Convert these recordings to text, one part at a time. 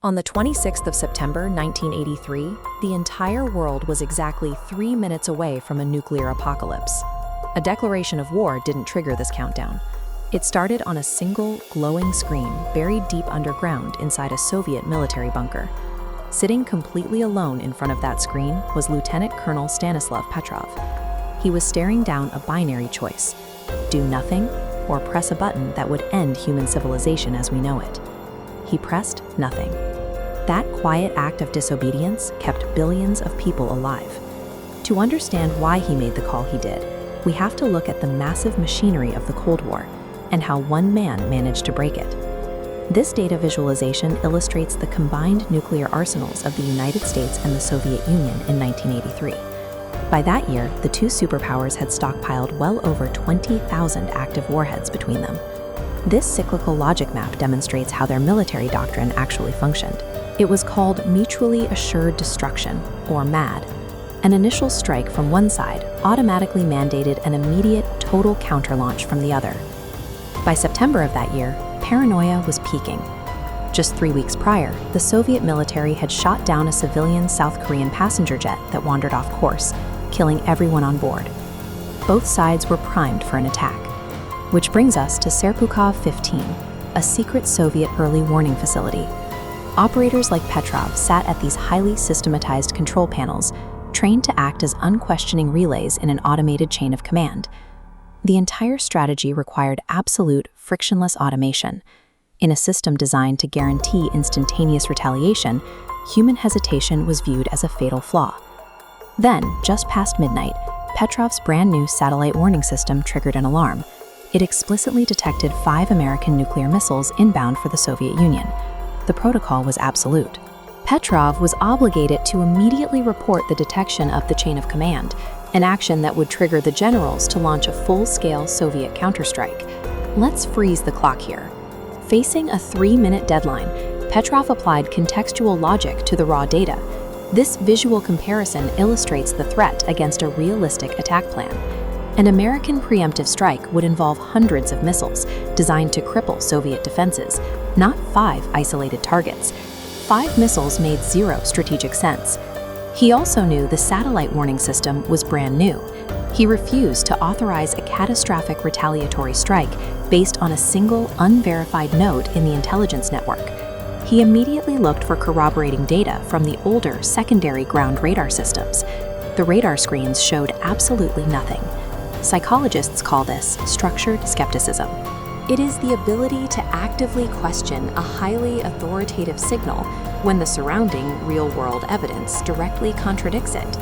On the 26th of September 1983, the entire world was exactly 3 minutes away from a nuclear apocalypse. A declaration of war didn't trigger this countdown. It started on a single, glowing screen buried deep underground inside a Soviet military bunker. Sitting completely alone in front of that screen was Lieutenant Colonel Stanislav Petrov. He was staring down a binary choice: do nothing or press a button that would end human civilization as we know it. He pressed nothing. That quiet act of disobedience kept billions of people alive. To understand why he made the call he did, we have to look at the massive machinery of the Cold War and how one man managed to break it. This data visualization illustrates the combined nuclear arsenals of the United States and the Soviet Union in 1983. By that year, the two superpowers had stockpiled well over 20,000 active warheads between them. This cyclical logic map demonstrates how their military doctrine actually functioned. It was called Mutually Assured Destruction, or MAD. An initial strike from one side automatically mandated an immediate total counter-launch from the other. By September of that year, paranoia was peaking. Just 3 weeks prior, the Soviet military had shot down a civilian South Korean passenger jet that wandered off course, killing everyone on board. Both sides were primed for an attack. Which brings us to Serpukhov 15, a secret Soviet early warning facility. Operators like Petrov sat at these highly systematized control panels, trained to act as unquestioning relays in an automated chain of command. The entire strategy required absolute, frictionless automation. In a system designed to guarantee instantaneous retaliation, human hesitation was viewed as a fatal flaw. Then, just past midnight, Petrov's brand new satellite warning system triggered an alarm. It explicitly detected 5 American nuclear missiles inbound for the Soviet Union. The protocol was absolute. Petrov was obligated to immediately report the detection of the chain of command, an action that would trigger the generals to launch a full-scale Soviet counterstrike. Let's freeze the clock here. Facing a 3-minute deadline, Petrov applied contextual logic to the raw data. This visual comparison illustrates the threat against a realistic attack plan. An American preemptive strike would involve hundreds of missiles designed to cripple Soviet defenses, not 5 isolated targets. 5 missiles made zero strategic sense. He also knew the satellite warning system was brand new. He refused to authorize a catastrophic retaliatory strike based on a single, unverified note in the intelligence network. He immediately looked for corroborating data from the older secondary ground radar systems. The radar screens showed absolutely nothing. Psychologists call this structured skepticism. It is the ability to actively question a highly authoritative signal when the surrounding real-world evidence directly contradicts it.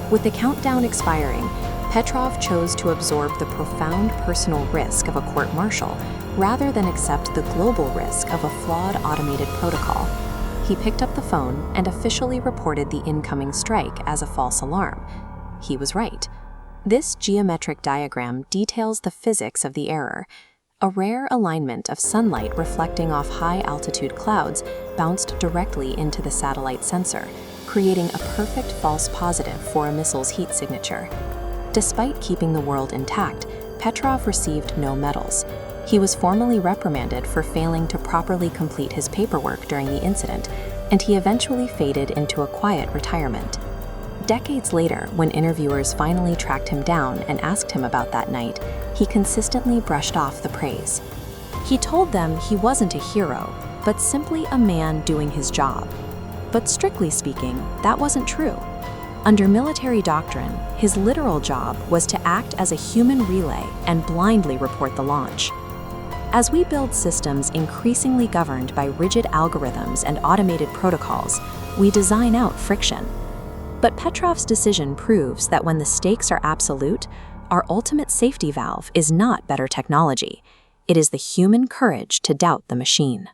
With the countdown expiring, Petrov chose to absorb the profound personal risk of a court-martial rather than accept the global risk of a flawed automated protocol. He picked up the phone and officially reported the incoming strike as a false alarm. He was right. This geometric diagram details the physics of the error. A rare alignment of sunlight reflecting off high-altitude clouds bounced directly into the satellite sensor, creating a perfect false positive for a missile's heat signature. Despite keeping the world intact, Petrov received no medals. He was formally reprimanded for failing to properly complete his paperwork during the incident, and he eventually faded into a quiet retirement. Decades later, when interviewers finally tracked him down and asked him about that night, he consistently brushed off the praise. He told them he wasn't a hero, but simply a man doing his job. But strictly speaking, that wasn't true. Under military doctrine, his literal job was to act as a human relay and blindly report the launch. As we build systems increasingly governed by rigid algorithms and automated protocols, we design out friction. But Petrov's decision proves that when the stakes are absolute, our ultimate safety valve is not better technology. It is the human courage to doubt the machine.